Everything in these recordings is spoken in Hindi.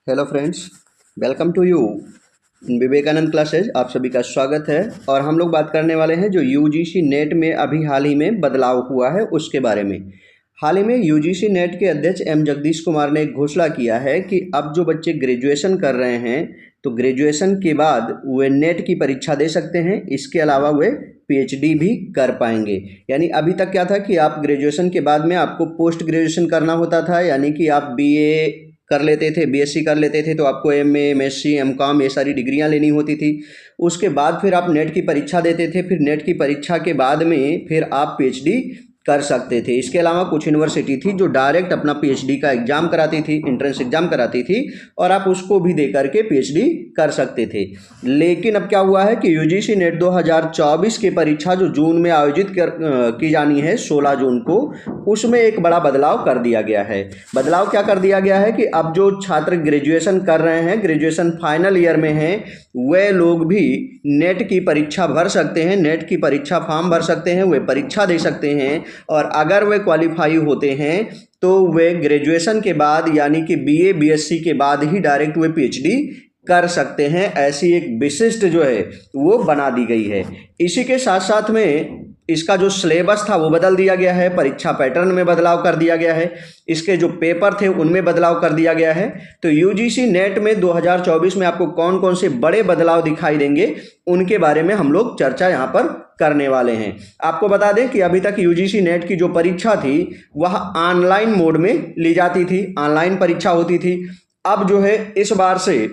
Hello friends, welcome to you in Vivekanand classes. आप सभी का स्वागत है। और हम लोग बात करने वाले हैं जो यूजीसी नेट में अभी हाल ही में बदलाव हुआ है उसके बारे में। हाल ही में यूजीसी नेट के अध्यक्ष एम जगदीश कुमार ने एक घोषणा किया है कि अब जो बच्चे ग्रेजुएशन कर रहे हैं तो ग्रेजुएशन के बाद वे नेट की परीक्षा दे सकते हैं। इसके अलावा वे पीएचडी भी कर पाएंगे। यानी अभी तक क्या था कि आप ग्रेजुएशन के बाद में आपको पोस्ट ग्रेजुएशन करना होता था, यानी कि आप बीए कर लेते थे, बीएससी कर लेते थे तो आपको एमए, एमएससी, एमकॉम ये सारी डिग्रियां लेनी होती थी। उसके बाद फिर आप नेट की परीक्षा देते थे, फिर नेट की परीक्षा के बाद में फिर आप पीएचडी कर सकते थे। इसके अलावा कुछ यूनिवर्सिटी थी जो डायरेक्ट अपना पीएचडी का एग्ज़ाम कराती थी, एंट्रेंस एग्ज़ाम कराती थी, और आप उसको भी दे करके पीएचडी कर सकते थे। लेकिन अब क्या हुआ है कि यूजीसी नेट 2024 की परीक्षा जो जून में आयोजित की जानी है 16 जून को, उसमें एक बड़ा बदलाव कर दिया गया है। बदलाव क्या कर दिया गया है कि अब जो छात्र ग्रेजुएशन कर रहे हैं, ग्रेजुएशन फाइनल ईयर में हैं, वे लोग भी नेट की परीक्षा भर सकते हैं, नेट की परीक्षा फॉर्म भर सकते हैं, वे परीक्षा दे सकते हैं। और अगर वे क्वालिफाई होते हैं तो वे ग्रेजुएशन के बाद यानी कि बीए बीएससी के बाद ही डायरेक्ट वे पीएचडी कर सकते हैं। ऐसी एक विशिष्ट जो है वो बना दी गई है। इसी के साथ साथ में इसका जो सिलेबस था वो बदल दिया गया है, परीक्षा पैटर्न में बदलाव कर दिया गया है, इसके जो पेपर थे उनमें बदलाव कर दिया गया है। तो यूजीसी नेट में 2024 में आपको कौन कौन से बड़े बदलाव दिखाई देंगे उनके बारे में हम लोग चर्चा यहाँ पर करने वाले हैं। आपको बता दें कि अभी तक यूजीसी नेट की जो परीक्षा थी वह ऑनलाइन मोड में ली जाती थी, ऑनलाइन परीक्षा होती थी। अब जो है इस बार से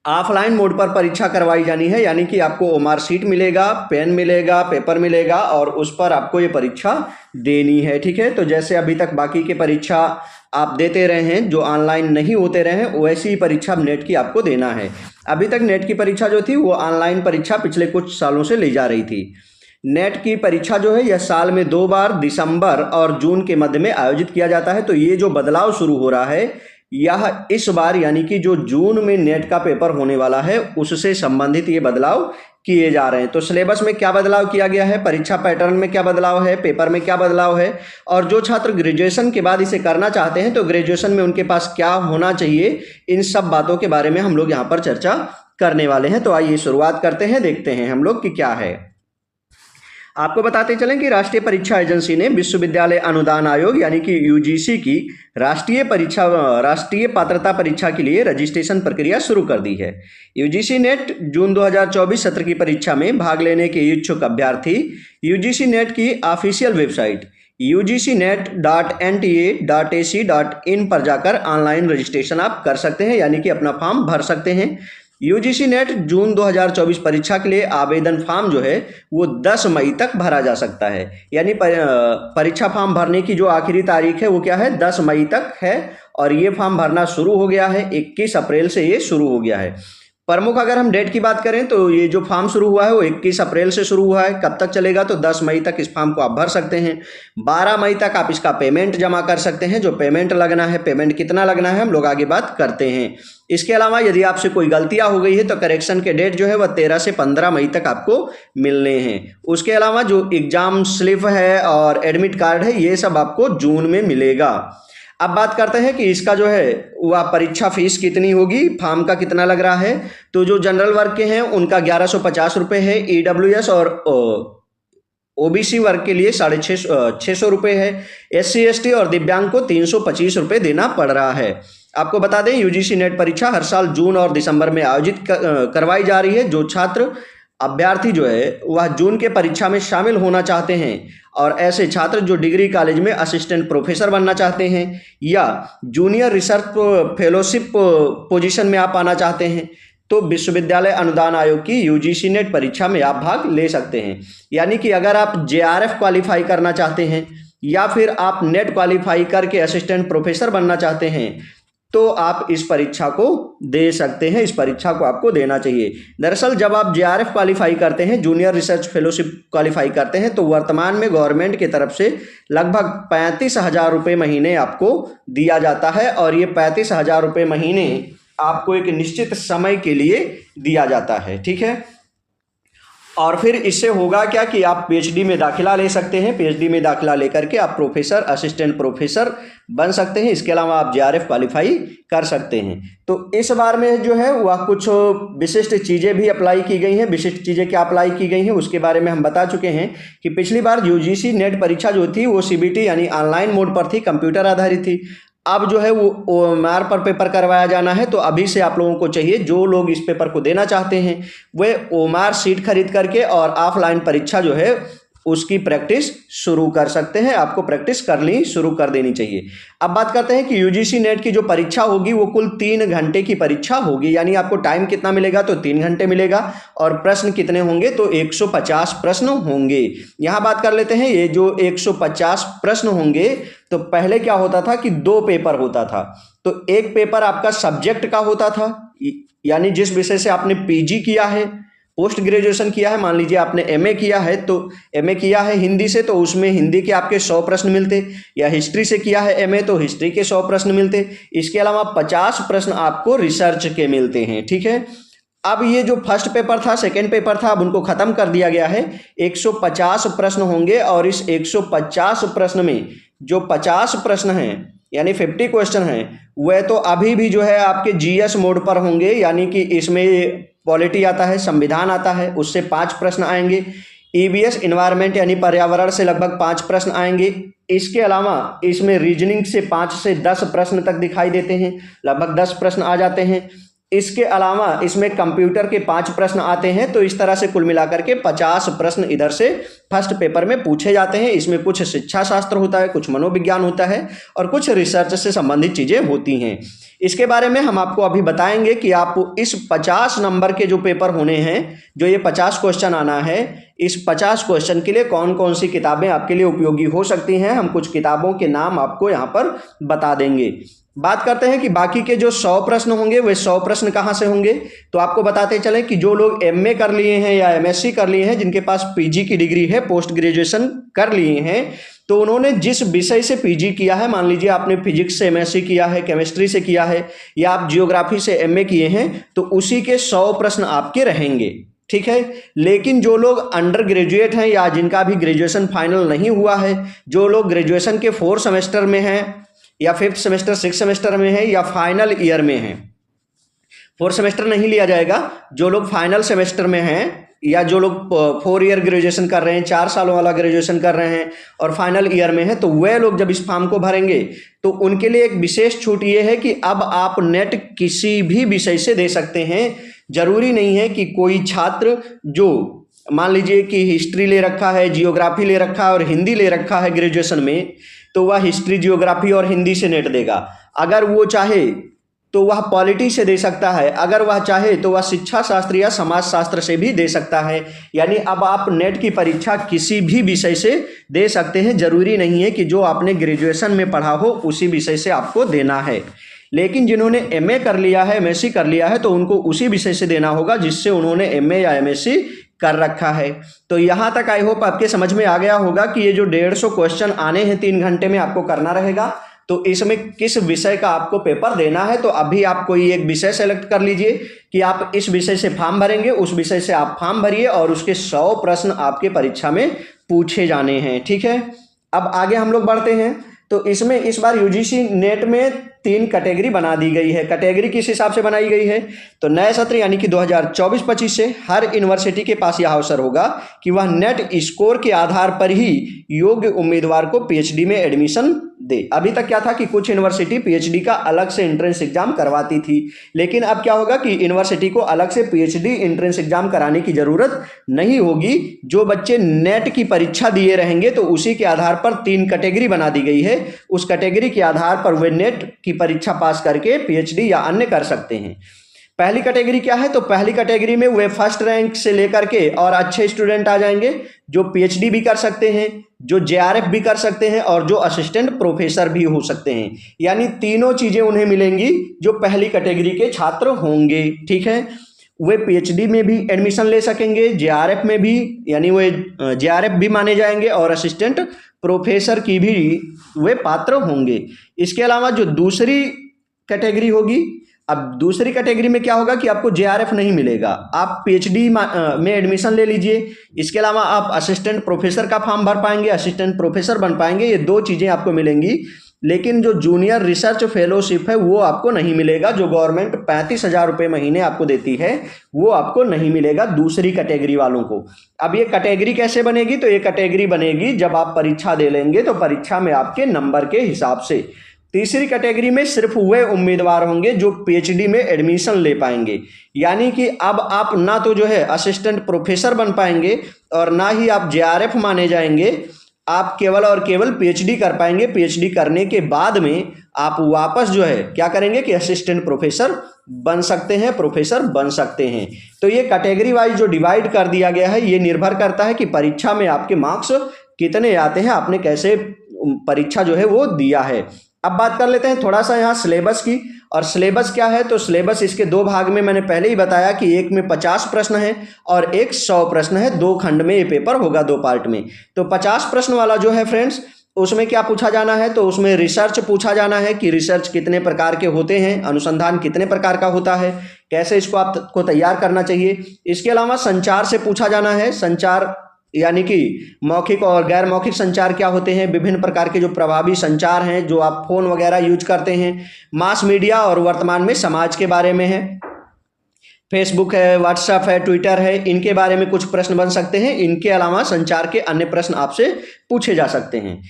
ऑफलाइन मोड पर परीक्षा करवाई जानी है, यानी कि आपको ओमार शीट मिलेगा, पेन मिलेगा, पेपर मिलेगा और उस पर आपको ये परीक्षा देनी है। ठीक है, तो जैसे अभी तक बाकी के परीक्षा आप देते रहे हैं जो ऑनलाइन नहीं होते रहे हैं, वैसी ही परीक्षा नेट की आपको देना है। अभी तक नेट की परीक्षा जो थी वो ऑनलाइन परीक्षा पिछले कुछ सालों से ली जा रही थी। नेट की परीक्षा जो है यह साल में 2 बार दिसंबर और जून के मध्य में आयोजित किया जाता है। तो ये जो बदलाव शुरू हो रहा है यह इस बार यानी कि जो जून में नेट का पेपर होने वाला है उससे संबंधित ये बदलाव किए जा रहे हैं। तो सिलेबस में क्या बदलाव किया गया है, परीक्षा पैटर्न में क्या बदलाव है, पेपर में क्या बदलाव है, और जो छात्र ग्रेजुएशन के बाद इसे करना चाहते हैं तो ग्रेजुएशन में उनके पास क्या होना चाहिए, इन सब बातों के बारे में हम लोग यहाँ पर चर्चा करने वाले हैं। तो आइए शुरुआत करते हैं, देखते हैं हम लोग कि क्या है। आपको बताते चलें कि राष्ट्रीय परीक्षा एजेंसी ने विश्वविद्यालय अनुदान आयोग यानी कि यूजीसी की राष्ट्रीय पात्रता परीक्षा के लिए रजिस्ट्रेशन प्रक्रिया शुरू कर दी है। यूजीसी नेट जून 2024 सत्र की परीक्षा में भाग लेने के इच्छुक अभ्यर्थी यूजीसी नेट की ऑफिशियल वेबसाइट ugcnet.nta.ac.in पर जाकर ऑनलाइन रजिस्ट्रेशन आप कर सकते हैं, यानी कि अपना फॉर्म भर सकते हैं। यूजीसी नेट जून 2024 परीक्षा के लिए आवेदन फॉर्म जो है वो 10 मई तक भरा जा सकता है। यानी परीक्षा फॉर्म भरने की जो आखिरी तारीख है वो क्या है, 10 मई तक है। और ये फॉर्म भरना शुरू हो गया है, 21 अप्रैल से ये शुरू हो गया है। प्रमुख अगर हम डेट की बात करें तो ये जो फॉर्म शुरू हुआ है वो 21 अप्रैल से शुरू हुआ है। कब तक चलेगा तो 10 मई तक इस फॉर्म को आप भर सकते हैं। 12 मई तक आप इसका पेमेंट जमा कर सकते हैं। जो पेमेंट लगना है, पेमेंट कितना लगना है हम लोग आगे बात करते हैं। इसके अलावा यदि आपसे कोई गलतियां हो गई है तो करेक्शन के डेट जो है वह 13 से 15 मई तक आपको मिलने हैं। उसके अलावा जो एग्जाम स्लिप है और एडमिट कार्ड है ये सब आपको जून में मिलेगा। अब बात करते हैं कि इसका जो है वह परीक्षा फीस कितनी होगी, फॉर्म का कितना लग रहा है। तो जो जनरल वर्ग के हैं उनका 1150 रुपये है, ईडब्ल्यूएस और ओबीसी वर्ग के लिए 650 रुपये है, एससी एसटी और दिव्यांग को 325 रुपये देना पड़ रहा है। आपको बता दें यूजीसी नेट परीक्षा हर साल जून और दिसंबर में आयोजित करवाई जा रही है। जो छात्र अभ्यर्थी जो है वह जून के परीक्षा में शामिल होना चाहते हैं और ऐसे छात्र जो डिग्री कॉलेज में असिस्टेंट प्रोफेसर बनना चाहते हैं या जूनियर रिसर्च फेलोशिप पोजीशन में आप आना चाहते हैं तो विश्वविद्यालय अनुदान आयोग की यूजीसी नेट परीक्षा में आप भाग ले सकते हैं। यानी कि अगर आप जेआरएफ क्वालिफाई करना चाहते हैं या फिर आप नेट क्वालिफाई करके असिस्टेंट प्रोफेसर बनना चाहते हैं तो आप इस परीक्षा को दे सकते हैं। इस परीक्षा को आपको देना चाहिए। दरअसल जब आप जेआरएफ क्वालिफाई करते हैं, जूनियर रिसर्च फेलोशिप क्वालिफाई करते हैं, तो वर्तमान में गवर्नमेंट की तरफ से लगभग 35,000 रुपये महीने आपको दिया जाता है। और ये 35,000 रुपये महीने आपको एक निश्चित समय के लिए दिया जाता है। ठीक है, और फिर इससे होगा क्या कि आप पीएचडी में दाखिला ले सकते हैं। पीएचडी में दाखिला लेकर के आप प्रोफेसर, असिस्टेंट प्रोफेसर बन सकते हैं। इसके अलावा आप जेआरएफ क्वालिफाई कर सकते हैं। तो इस बार में जो है वह कुछ विशिष्ट चीज़ें भी अप्लाई की गई हैं। विशिष्ट चीज़ें क्या अप्लाई की गई हैं उसके बारे में हम बता चुके हैं कि पिछली बार यूजीसी नेट परीक्षा जो थी वो सीबीटी यानी ऑनलाइन मोड पर थी, कंप्यूटर आधारित थी। अब जो है वो ओएमआर पर पेपर करवाया जाना है। तो अभी से आप लोगों को चाहिए, जो लोग इस पेपर को देना चाहते हैं वे ओएमआर सीट खरीद करके और ऑफलाइन परीक्षा जो है उसकी प्रैक्टिस शुरू कर सकते हैं। आपको प्रैक्टिस करनी शुरू कर देनी चाहिए। अब बात करते हैं कि यूजीसी नेट की जो परीक्षा होगी वो कुल 3 घंटे की परीक्षा होगी। यानी आपको टाइम कितना मिलेगा, तो 3 घंटे मिलेगा। और प्रश्न कितने होंगे, तो 150 प्रश्न होंगे। यहाँ बात कर लेते हैं, ये जो 150 प्रश्न होंगे, तो पहले क्या होता था कि 2 पेपर होता था। तो एक पेपर आपका सब्जेक्ट का होता था, यानी जिस विषय से आपने पीजी किया है, पोस्ट ग्रेजुएशन किया है, मान लीजिए आपने एमए किया है, तो एमए किया है हिंदी से, तो उसमें हिंदी के आपके 100 प्रश्न मिलते, या हिस्ट्री से किया है एमए तो हिस्ट्री के 100 प्रश्न मिलते। इसके अलावा 50 प्रश्न आपको रिसर्च के मिलते हैं। ठीक है, अब ये जो फर्स्ट पेपर था, सेकेंड पेपर था, अब उनको खत्म कर दिया गया है। 150 प्रश्न होंगे और इस 150 प्रश्न में जो 50 प्रश्न हैं यानी 50 क्वेश्चन हैं वह तो अभी भी जो है आपके जीएस मोड पर होंगे। यानी कि इसमें पॉलिटी आता है, संविधान आता है, उससे 5 प्रश्न आएंगे। ईवीएस इन्वायरमेंट यानी पर्यावरण से लगभग 5 प्रश्न आएंगे। इसके अलावा इसमें रीजनिंग से 5 से 10 प्रश्न तक दिखाई देते हैं, लगभग 10 प्रश्न आ जाते हैं। इसके अलावा इसमें कंप्यूटर के 5 प्रश्न आते हैं। तो इस तरह से कुल मिलाकर के 50 प्रश्न इधर से फर्स्ट पेपर में पूछे जाते हैं। इसमें कुछ शिक्षा शास्त्र होता है, कुछ मनोविज्ञान होता है और कुछ रिसर्च से संबंधित चीज़ें होती हैं। इसके बारे में हम आपको अभी बताएंगे कि आप इस 50 नंबर के जो पेपर होने हैं, जो ये 50 क्वेश्चन आना है, इस 50 क्वेश्चन के लिए कौन कौन सी किताबें आपके लिए उपयोगी हो सकती हैं। हम कुछ किताबों के नाम आपको यहाँ पर बता देंगे। बात करते हैं कि बाकी के जो 100 प्रश्न होंगे वे 100 प्रश्न कहाँ से होंगे। तो आपको बताते चलें कि जो लोग एमए कर लिए हैं या एमएससी कर लिए हैं, जिनके पास पीजी की डिग्री है, पोस्ट ग्रेजुएशन कर लिए हैं, तो उन्होंने जिस विषय से पीजी किया है, मान लीजिए आपने फिजिक्स से एमएससी किया है, केमिस्ट्री से किया है, या आप जियोग्राफी से एमए किए हैं, तो उसी के 100 प्रश्न आपके रहेंगे। ठीक है, लेकिन जो लोग अंडर ग्रेजुएट हैं या जिनका भी ग्रेजुएशन फाइनल नहीं हुआ है, जो लोग ग्रेजुएशन के 4 सेमेस्टर में हैं या 5th सेमेस्टर 6 सेमेस्टर में है या फाइनल ईयर में है, 4 सेमेस्टर नहीं लिया जाएगा। जो लोग फाइनल सेमेस्टर में हैं या जो लोग 4 ईयर ग्रेजुएशन कर रहे हैं, 4 सालों वाला ग्रेजुएशन कर रहे हैं और फाइनल ईयर में है, तो वे लोग जब इस फॉर्म को भरेंगे तो उनके लिए एक विशेष छूट ये है कि अब आप नेट किसी भी विषय से दे सकते हैं। जरूरी नहीं है कि कोई छात्र जो मान लीजिए कि हिस्ट्री ले रखा है, जियोग्राफी ले रखा है और हिंदी ले रखा है ग्रेजुएशन में, तो वह हिस्ट्री, जियोग्राफी और हिंदी से नेट देगा। अगर वो चाहे तो वह पॉलिटी से दे सकता है, अगर वह चाहे तो वह शिक्षा शास्त्र या समाज शास्त्र से भी दे सकता है। यानी अब आप नेट की परीक्षा किसी भी विषय से दे सकते हैं। जरूरी नहीं है कि जो आपने ग्रेजुएशन में पढ़ा हो उसी विषय से आपको देना है। लेकिन जिन्होंने एमए कर लिया है, एमएससी कर लिया है, तो उनको उसी विषय से देना होगा जिससे उन्होंने एमए या एमएससी कर रखा है। तो यहाँ तक आई होप आपके समझ में आ गया होगा कि ये जो 150 क्वेश्चन आने हैं 3 घंटे में आपको करना रहेगा, तो इसमें किस विषय का आपको पेपर देना है। तो अभी आप कोई एक विषय सेलेक्ट कर लीजिए कि आप इस विषय से फॉर्म भरेंगे, उस विषय से आप फॉर्म भरिए और उसके 100 प्रश्न आपके परीक्षा में पूछे जाने हैं। ठीक है, अब आगे हम लोग बढ़ते हैं। तो इसमें इस बार यूजीसी नेट में 3 कैटेगरी बना दी गई है। कैटेगरी किस हिसाब से बनाई गई है, तो नए सत्र यानी कि 2024-25 से हर यूनिवर्सिटी के पास यह अवसर होगा कि वह नेट स्कोर के आधार पर ही योग्य उम्मीदवार को पीएचडी में एडमिशन दे। अभी तक क्या था कि कुछ यूनिवर्सिटी पीएचडी का अलग से एंट्रेंस एग्जाम करवाती थी, लेकिन अब क्या होगा कि यूनिवर्सिटी को अलग से पीएचडी एंट्रेंस एग्जाम कराने की जरूरत नहीं होगी। जो बच्चे नेट की परीक्षा दिए रहेंगे तो उसी के आधार पर 3 कैटेगरी बना दी गई है। उस कैटेगरी के आधार पर वे नेट की परीक्षा पास करके पीएचडी या अन्य कर सकते हैं। पहली कैटेगरी क्या है, तो पहली कैटेगरी में वे फर्स्ट रैंक से लेकर के और अच्छे स्टूडेंट आ जाएंगे जो पीएचडी भी कर सकते हैं, जो जेआरएफ भी कर सकते हैं और जो असिस्टेंट प्रोफेसर भी हो सकते हैं। यानी तीनों चीजें उन्हें मिलेंगी जो पहली कैटेगरी के छात्र होंगे। ठीक है, वे पीएचडी में भी एडमिशन ले सकेंगे, जेआरएफ में भी, यानी वे जेआरएफ भी माने जाएंगे और असिस्टेंट प्रोफेसर की भी वे पात्र होंगे। इसके अलावा जो दूसरी कैटेगरी होगी अब दूसरी कैटेगरी में क्या होगा कि आपको जेआरएफ नहीं मिलेगा, आप पीएचडी में एडमिशन ले लीजिए। इसके अलावा आप असिस्टेंट प्रोफेसर का फॉर्म भर पाएंगे, असिस्टेंट प्रोफेसर बन पाएंगे, ये 2 चीज़ें आपको मिलेंगी। लेकिन जो जूनियर रिसर्च फेलोशिप है वो आपको नहीं मिलेगा, जो गवर्नमेंट 35,000 रुपये महीने आपको देती है वो आपको नहीं मिलेगा दूसरी कैटेगरी वालों को। अब ये कैटेगरी कैसे बनेगी? तो ये कैटेगरी बनेगी जब आप परीक्षा दे लेंगे, तो परीक्षा में आपके नंबर के हिसाब से। तीसरी कैटेगरी में सिर्फ वे उम्मीदवार होंगे जो पीएचडी में एडमिशन ले पाएंगे, यानी कि अब आप ना तो जो है असिस्टेंट प्रोफेसर बन पाएंगे और ना ही आप जेआरएफ माने जाएंगे, आप केवल और केवल पीएचडी कर पाएंगे। पीएचडी करने के बाद में आप वापस जो है क्या करेंगे कि असिस्टेंट प्रोफेसर बन सकते हैं, प्रोफेसर बन सकते हैं। तो ये कैटेगरी वाइज जो डिवाइड कर दिया गया है ये निर्भर करता है कि परीक्षा में आपके मार्क्स कितने आते हैं, आपने कैसे परीक्षा जो है वो दिया है। अब बात कर लेते हैं थोड़ा सा यहाँ सिलेबस की। और सिलेबस क्या है? तो सिलेबस इसके 2 भाग में मैंने पहले ही बताया कि एक में 50 प्रश्न है और एक 100 प्रश्न है। 2 खंड में ये पेपर होगा, 2 पार्ट में। तो 50 प्रश्न वाला जो है फ्रेंड्स, उसमें क्या पूछा जाना है? तो उसमें रिसर्च पूछा जाना है कि रिसर्च कितने प्रकार के होते हैं, अनुसंधान कितने प्रकार का होता है, कैसे इसको आपको तैयार करना चाहिए। इसके अलावा संचार से पूछा जाना है, संचार यानी कि मौखिक और गैर मौखिक संचार क्या होते हैं, विभिन्न प्रकार के जो प्रभावी संचार हैं जो आप फोन वगैरह यूज करते हैं। मास मीडिया और वर्तमान में समाज के बारे में है, फेसबुक है, व्हाट्सएप है, ट्विटर है, इनके बारे में कुछ प्रश्न बन सकते हैं। इनके अलावा संचार के अन्य प्रश्न आपसे पूछे जा सकते हैं।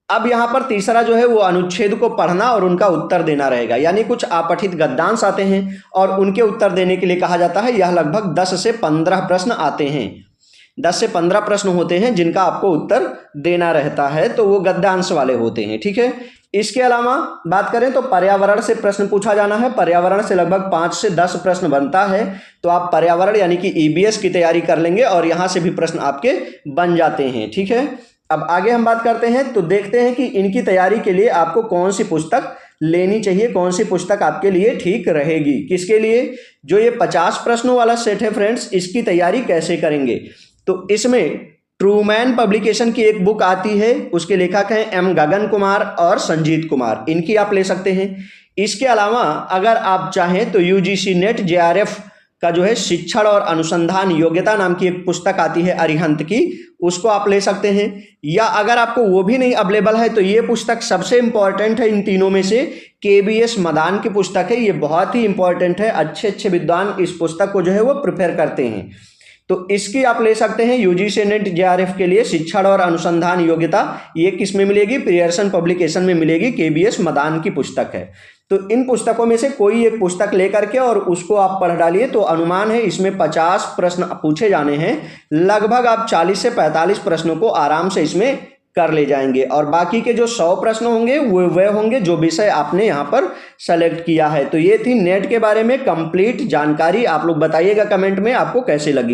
अब यहाँ पर तीसरा जो है वो अनुच्छेद को पढ़ना और उनका उत्तर देना रहेगा, यानी कुछ अपठित गद्यांश आते हैं और उनके उत्तर देने के लिए कहा जाता है। यह लगभग 10 से 15 प्रश्न आते हैं, 10 से 15 प्रश्न होते हैं जिनका आपको उत्तर देना रहता है, तो वो गद्यांश वाले होते हैं, ठीक है। इसके अलावा बात करें तो पर्यावरण से प्रश्न पूछा जाना है। पर्यावरण से लगभग 5 से 10 प्रश्न बनता है, तो आप पर्यावरण यानी कि ईबीएस की तैयारी कर लेंगे और यहाँ से भी प्रश्न आपके बन जाते हैं, ठीक है। अब आगे हम बात करते हैं, तो देखते हैं कि इनकी तैयारी के लिए आपको कौन सी पुस्तक लेनी चाहिए, कौन सी पुस्तक आपके लिए ठीक रहेगी। किसके लिए? जो ये 50 प्रश्नों वाला सेट है फ्रेंड्स, इसकी तैयारी कैसे करेंगे? तो इसमें ट्रूमैन पब्लिकेशन की एक बुक आती है, उसके लेखक हैं एम गगन कुमार और संजीत कुमार, इनकी आप ले सकते हैं। इसके अलावा अगर आप चाहें तो यूजीसी नेट जेआरएफ का जो है शिक्षण और अनुसंधान योग्यता नाम की एक पुस्तक आती है अरिहंत की, उसको आप ले सकते हैं। या अगर आपको वो भी नहीं अवेलेबल है तो ये पुस्तक सबसे इंपॉर्टेंट है इन तीनों में से, केबीएस मदान की पुस्तक है। ये बहुत ही इंपॉर्टेंट है, अच्छे अच्छे विद्वान इस पुस्तक को जो है वो प्रिपेयर करते हैं, तो इसकी आप ले सकते हैं। यूजीसी नेट जेआरएफ के लिए शिक्षण और अनुसंधान योग्यता, ये किस में मिलेगी? पियर्सन पब्लिकेशन में मिलेगी, केबीएस मदान की पुस्तक है। तो इन पुस्तकों में से कोई एक पुस्तक लेकर के और उसको आप पढ़ डालिए, तो अनुमान है इसमें 50 प्रश्न पूछे जाने हैं, लगभग आप 40 से 45 प्रश्नों को आराम से इसमें कर ले जाएंगे और बाकी के जो 100 प्रश्न होंगे वो होंगे जो विषय आपने यहाँ पर सेलेक्ट किया है। तो ये थी नेट के बारे में कंप्लीट जानकारी। आप लोग बताइएगा कमेंट में आपको कैसे लगी।